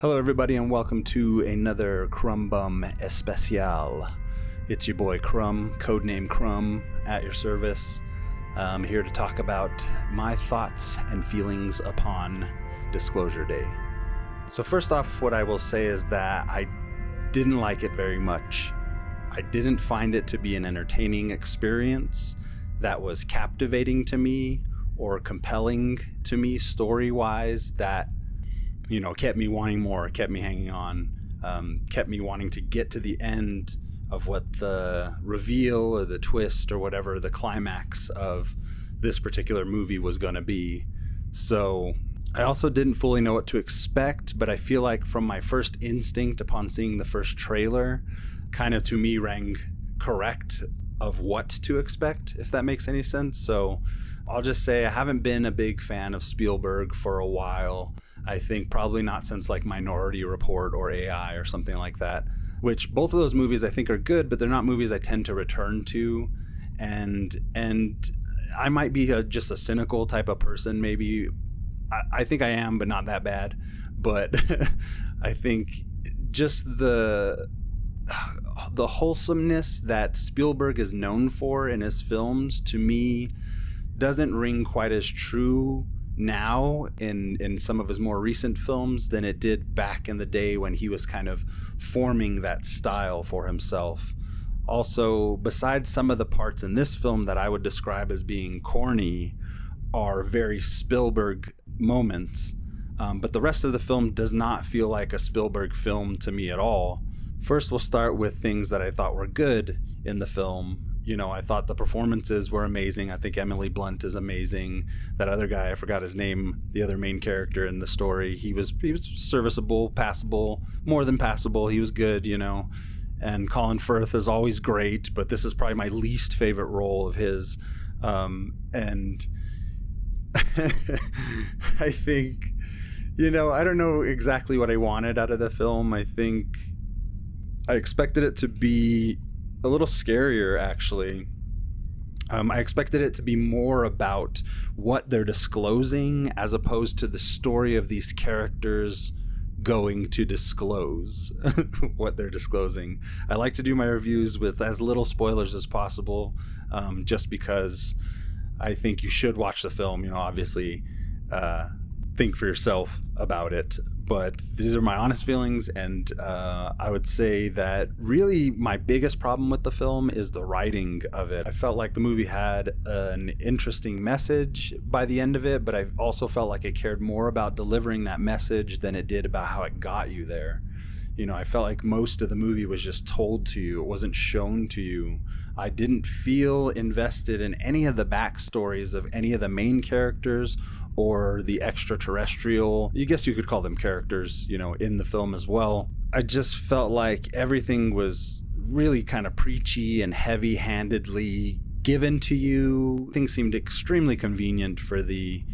Hello, everybody, and welcome to another Crumb Bum Especial. It's your boy Crumb, codename Crumb, at your service. I'm here to talk about my thoughts and feelings upon Disclosure Day. So first off, what I will say is that I didn't like it very much. I didn't find it to be an entertaining experience that was captivating to me or compelling to me story-wise that kept me wanting more, kept me hanging on, kept me wanting to get to the end of what the reveal or the twist or whatever the climax of this particular movie was going to be. So I also didn't fully know what to expect, but I feel like from my first instinct upon seeing the first trailer, kind of to me rang correct of what to expect, if that makes any sense. So I'll just say I haven't been a big fan of Spielberg for a while. I think probably not since like Minority Report or AI or something like that, which both of those movies I think are good, but they're not movies I tend to return to. And I might be just a cynical type of person, maybe. I think I am, but not that bad. But I think just the wholesomeness that Spielberg is known for in his films, to me, doesn't ring quite as true now in some of his more recent films than it did back in the day when he was kind of forming that style for himself. Also, besides some of the parts in this film that I would describe as being corny are very Spielberg moments, but the rest of the film does not feel like a Spielberg film to me at all. First, we'll start with things that I thought were good in the film. I thought the performances were amazing. I think Emily Blunt is amazing. That other guy, I forgot his name, the other main character in the story, he was serviceable, passable, more than passable. He was good, And Colin Firth is always great, but this is probably my least favorite role of his. And I think, I don't know exactly what I wanted out of the film. I think I expected it to be a little scarier, actually. I expected it to be more about what they're disclosing as opposed to the story of these characters going to disclose what they're disclosing. I like to do my reviews with as little spoilers as possible, just because I think you should watch the film, obviously think for yourself about it. But these are my honest feelings, and I would say that really my biggest problem with the film is the writing of it. I felt like the movie had an interesting message by the end of it, but I also felt like it cared more about delivering that message than it did about how it got you there. I felt like most of the movie was just told to you. It wasn't shown to you. I didn't feel invested in any of the backstories of any of the main characters or the extraterrestrial, I guess you could call them characters, in the film as well. I just felt like everything was really kind of preachy and heavy-handedly given to you. Things seemed extremely convenient for the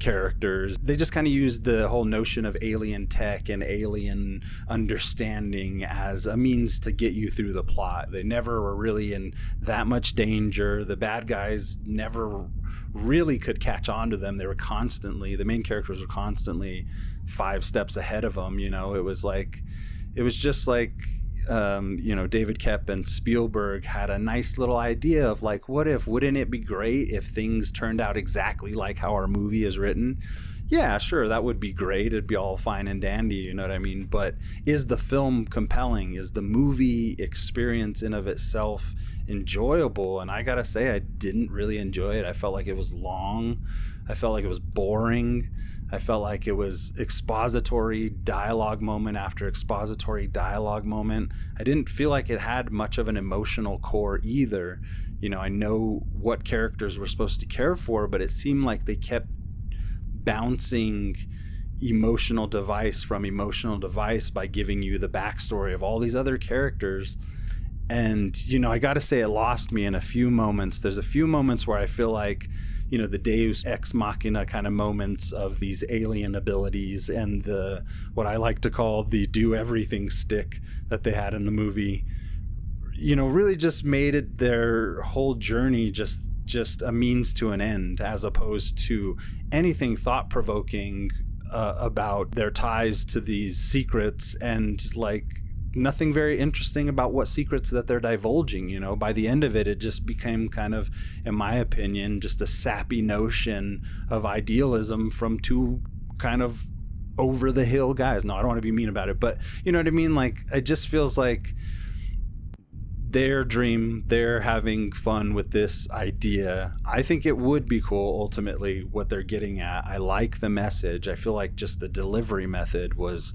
characters. They just kind of used the whole notion of alien tech and alien understanding as a means to get you through the plot. They never were really in that much danger. The bad guys never really could catch on to them. They were constantly, the main characters were constantly 5 steps ahead of them. It was just like David Koepp and Spielberg had a nice little idea of like, wouldn't it be great if things turned out exactly like how our movie is written? Yeah, sure, that would be great. It'd be all fine and dandy, you know what I mean? But is the film compelling? Is the movie experience in of itself enjoyable? And I gotta say, I didn't really enjoy it. I felt like it was long. I felt like it was boring. I felt like it was expository dialogue moment after expository dialogue moment. I didn't feel like it had much of an emotional core either. I know what characters we're supposed to care for, but it seemed like they kept bouncing emotional device from emotional device by giving you the backstory of all these other characters. And, I gotta say it lost me in a few moments. There's a few moments where I feel like, the Deus Ex Machina kind of moments of these alien abilities and the, what I like to call the do everything stick that they had in the movie, really just made it their whole journey just a means to an end, as opposed to anything thought-provoking about their ties to these secrets, and like nothing very interesting about what secrets that they're divulging. You know, by the end of it, it just became kind of, in my opinion, just a sappy notion of idealism from two kind of over the hill guys. No, I don't want to be mean about it, but you know what I mean? Like, it just feels like their dream, they're having fun with this idea. I think it would be cool ultimately what they're getting at. I like the message. I feel like just the delivery method was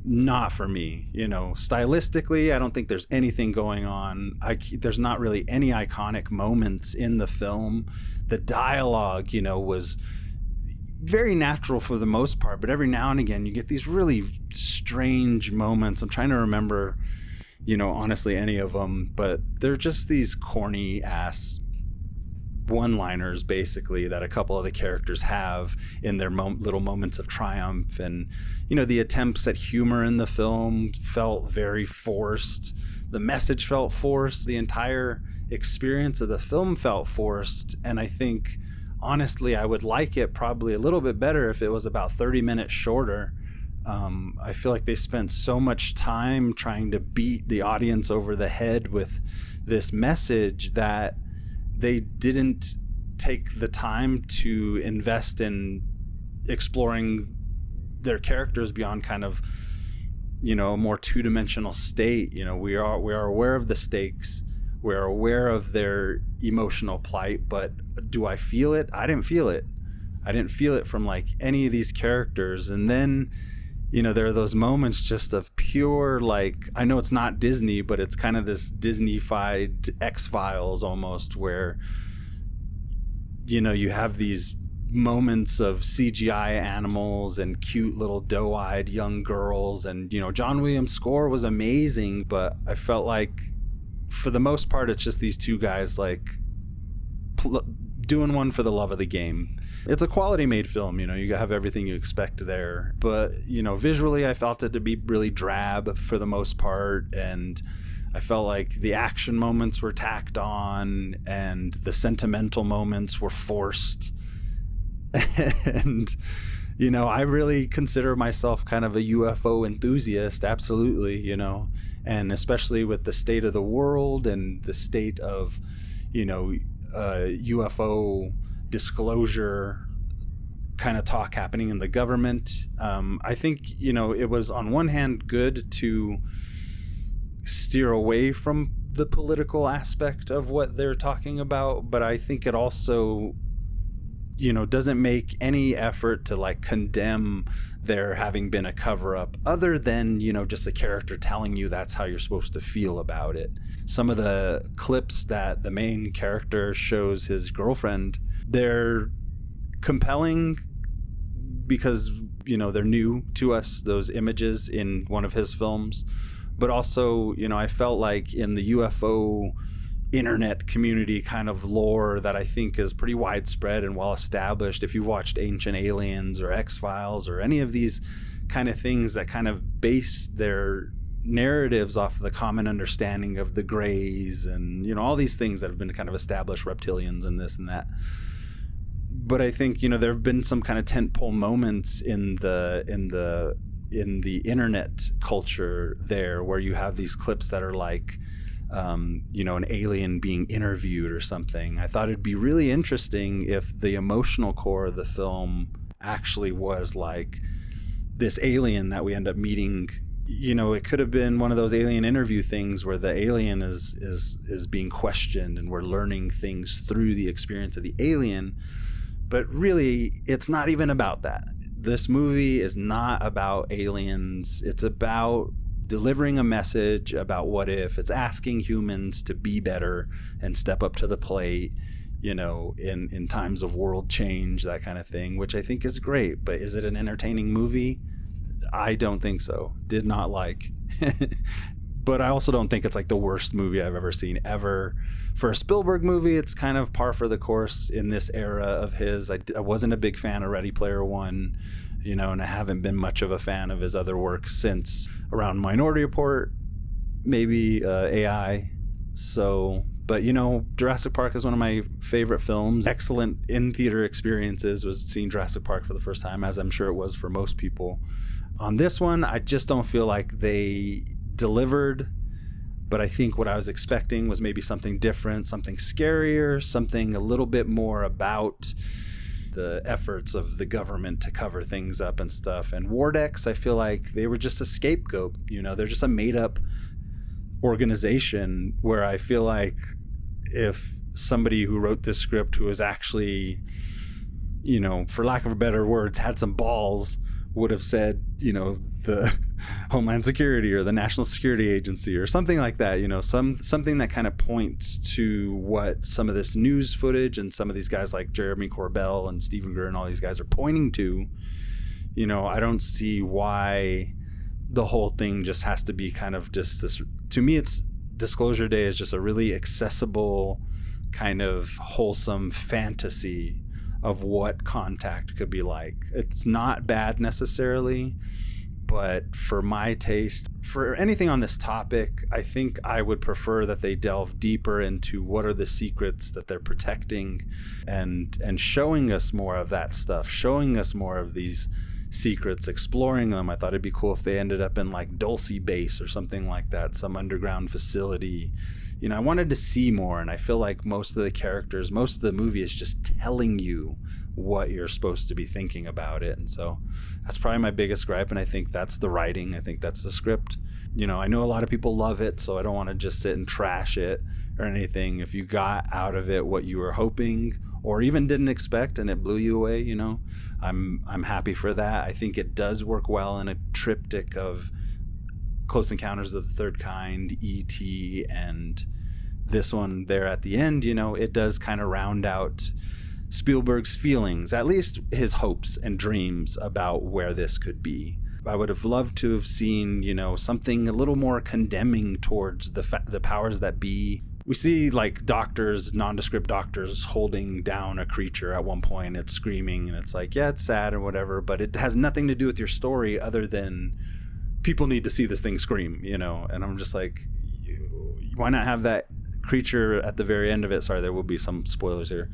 not for me. You know, stylistically, I don't think there's anything going on. There's not really any iconic moments in the film. The dialogue, you know, was very natural for the most part, but every now and again you get these really strange moments. I'm trying to remember, you know, honestly, any of them, but they're just these corny ass one-liners basically that a couple of the characters have in their little moments of triumph. And you know, the attempts at humor in the film felt very forced. The message felt forced. The entire experience of the film felt forced. And I think honestly I would like it probably a little bit better if it was about 30 minutes shorter. I feel like they spent so much time trying to beat the audience over the head with this message that they didn't take the time to invest in exploring their characters beyond kind of, you know, a more two-dimensional state. You know, we are aware of the stakes. We're aware of their emotional plight, but do I feel it? I didn't feel it. I didn't feel it from like any of these characters. And then, you know, there are those moments just of pure, like, I know it's not Disney, but it's kind of this Disney-fied X-Files almost, where, you know, you have these moments of CGI animals and cute little doe-eyed young girls. And, you know, John Williams' score was amazing, but I felt like for the most part, it's just these two guys like doing one for the love of the game. It's a quality made film, you know, you have everything you expect there, but you know, visually I felt it to be really drab for the most part, and I felt like the action moments were tacked on and the sentimental moments were forced. And you know, I really consider myself kind of a UFO enthusiast, absolutely, you know, and especially with the state of the world and the state of, you know, UFO disclosure kind of talk happening in the government. I think, you know, it was on one hand good to steer away from the political aspect of what they're talking about, but I think it also, you know, doesn't make any effort to like condemn there having been a cover up, other than, you know, just a character telling you that's how you're supposed to feel about it. Some of the clips that the main character shows his girlfriend, they're compelling because, you know, they're new to us, those images in one of his films. But also, you know, I felt like in the UFO internet community kind of lore that I think is pretty widespread and well established, if you've watched Ancient Aliens or X-Files or any of these kind of things that kind of base their narratives off of the common understanding of the Greys and, you know, all these things that have been kind of established, reptilians and this and that. But I think, you know, there have been some kind of tentpole moments in the internet culture there where you have these clips that are like, you know, an alien being interviewed or something. I thought it'd be really interesting if the emotional core of the film actually was like this alien that we end up meeting. You know, it could have been one of those alien interview things where the alien is being questioned and we're learning things through the experience of the alien. But really, it's not even about that. This movie is not about aliens. It's about delivering a message about what if. It's asking humans to be better and step up to the plate, you know, in times of world change, that kind of thing, which I think is great. But is it an entertaining movie? I don't think so. Did not like. But I also don't think it's like the worst movie I've ever seen ever. For a Spielberg movie, it's kind of par for the course in this era of his. I wasn't a big fan of Ready Player One, you know, and I haven't been much of a fan of his other work since around Minority Report, maybe AI. So, But, you know, Jurassic Park is one of my favorite films. Excellent in-theater experiences was seeing Jurassic Park for the first time, as I'm sure it was for most people. On this one, I just don't feel like they delivered. But I think what I was expecting was maybe something different, something scarier, something a little bit more about the efforts of the government to cover things up and stuff. And Wardex, I feel like they were just a scapegoat. You know, they're just a made-up organization where I feel like if somebody who wrote this script, who was actually, you know, for lack of better words, had some balls, would have said, you know, the Homeland Security or the National Security Agency or something like that, you know, something that kind of points to what some of this news footage and some of these guys like Jeremy Corbell and Stephen Greer and all these guys are pointing to. You know, I don't see why the whole thing just has to be kind of just this. To me, it's Disclosure Day is just a really accessible kind of wholesome fantasy of what contact could be like. It's not bad necessarily, but for my taste, for anything on this topic, I think I would prefer that they delve deeper into what are the secrets that they're protecting, and showing us more of that stuff, showing us more of these secrets, exploring them. I thought it'd be cool if they ended up in like Dulce Base or something like that, some underground facility. You know, I wanted to see more, and I feel like most of the characters, most of the movie is just telling you what you're supposed to be thinking about it. And so that's probably my biggest gripe, and I think that's the writing. I think that's the script. You know, I know a lot of people love it, so I don't want to just sit and trash it or anything. If you got out of it what you were hoping or even didn't expect and it blew you away, you know, I'm happy for that. I think it does work well in a triptych of Close Encounters of the Third Kind, E.T., and this one there at the end. You know, it does kind of round out Spielberg's feelings, at least his hopes and dreams about where this could be. I would have loved to have seen, you know, something a little more condemning towards the powers that be. We see like doctors, nondescript doctors holding down a creature at one point. It's screaming and it's like, yeah, it's sad or whatever, but it has nothing to do with your story other than people need to see this thing scream, you know? And I'm just like, why not have that creature at the very end of it? Sorry, there will be some spoilers here.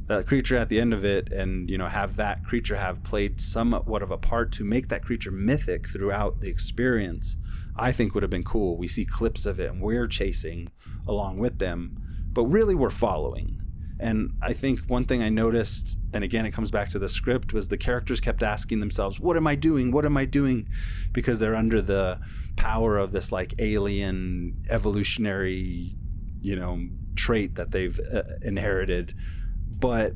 That creature at the end of it, and, you know, have that creature have played somewhat of a part to make that creature mythic throughout the experience, I think would have been cool. We see clips of it and we're chasing along with them, but really we're following. And I think one thing I noticed, and again, it comes back to the script, was the characters kept asking themselves, what am I doing? What am I doing? Because they're under the power of this like alien evolutionary, you know, trait that they've inherited. But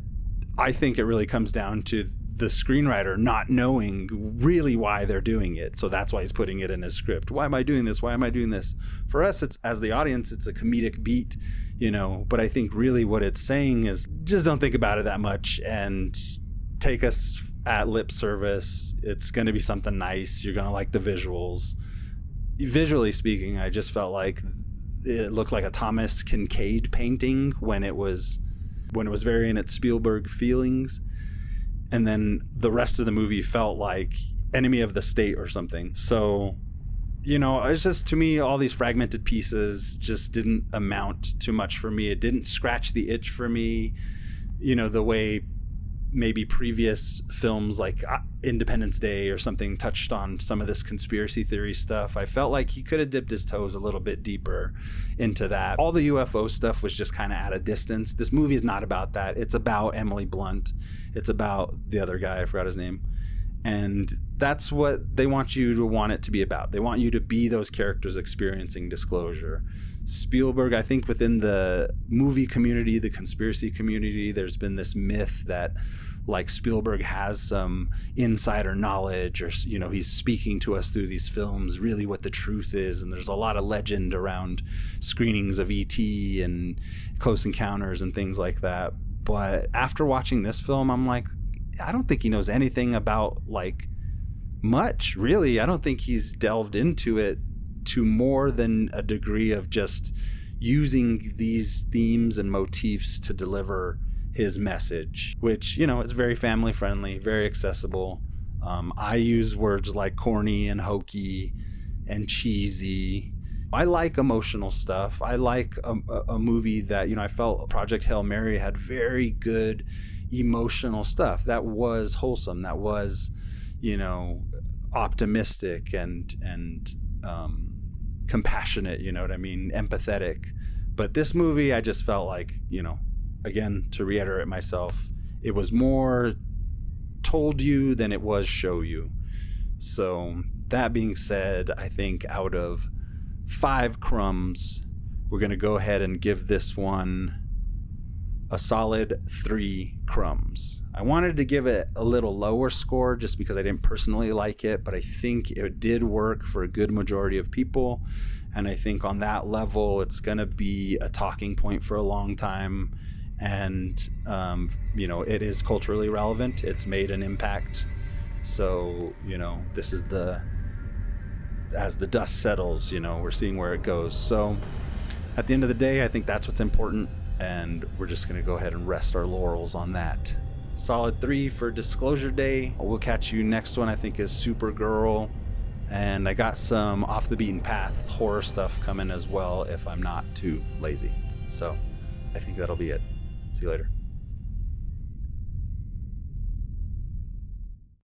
I think it really comes down to the screenwriter not knowing really why they're doing it. So that's why he's putting it in his script. Why am I doing this? Why am I doing this? For us, it's, as the audience, it's a comedic beat, you know, but I think really what it's saying is just don't think about it that much and take us at lip service. It's going to be something nice. You're going to like the visuals. Visually speaking, I just felt like it looked like a Thomas Kincaid painting when it was very in its Spielberg feelings. And then the rest of the movie felt like Enemy of the State or something. So, you know, it's just, to me, all these fragmented pieces just didn't amount to much for me. It didn't scratch the itch for me, you know, the way maybe previous films like Independence Day or something touched on some of this conspiracy theory stuff. I felt like he could have dipped his toes a little bit deeper into that. All the UFO stuff was just kind of at a distance. This movie is not about that. It's about Emily Blunt. It's about the other guy, I forgot his name. And that's what they want you to want it to be about. They want you to be those characters experiencing disclosure. Spielberg, I think within the movie community, the conspiracy community, there's been this myth that like Spielberg has some insider knowledge, or, you know, he's speaking to us through these films, really what the truth is. And there's a lot of legend around screenings of E.T. and Close Encounters and things like that. But after watching this film, I'm like, I don't think he knows anything about like much, really. I don't think he's delved into it to more than a degree of just using these themes and motifs to deliver his message, which, you know, is very family friendly, very accessible. I use words like corny and hokey and cheesy. I like emotional stuff. I like a movie that, I felt Project Hail Mary had very good emotional stuff that was wholesome, that was, optimistic and compassionate, you know what I mean? Empathetic. But this movie, I just felt like, again, to reiterate myself, it was more told you than it was show you. So that being said, I think out of 5 crumbs, we're going to go ahead and give this one a solid 3 crumbs. I wanted to give it a little lower score just because I didn't personally like it, but I think it did work for a good majority of people. And I think on that level, it's going to be a talking point for a long time. And, it is culturally relevant. It's made an impact. So, this is as the dust settles, we're seeing where it goes. So at the end of the day, I think that's what's important. And we're just going to go ahead and rest our laurels on that. Solid 3 for Disclosure Day. We'll catch you next one, I think, is Supergirl. And I got some off the beaten path horror stuff coming as well if I'm not too lazy. So I think that'll be it. See you later.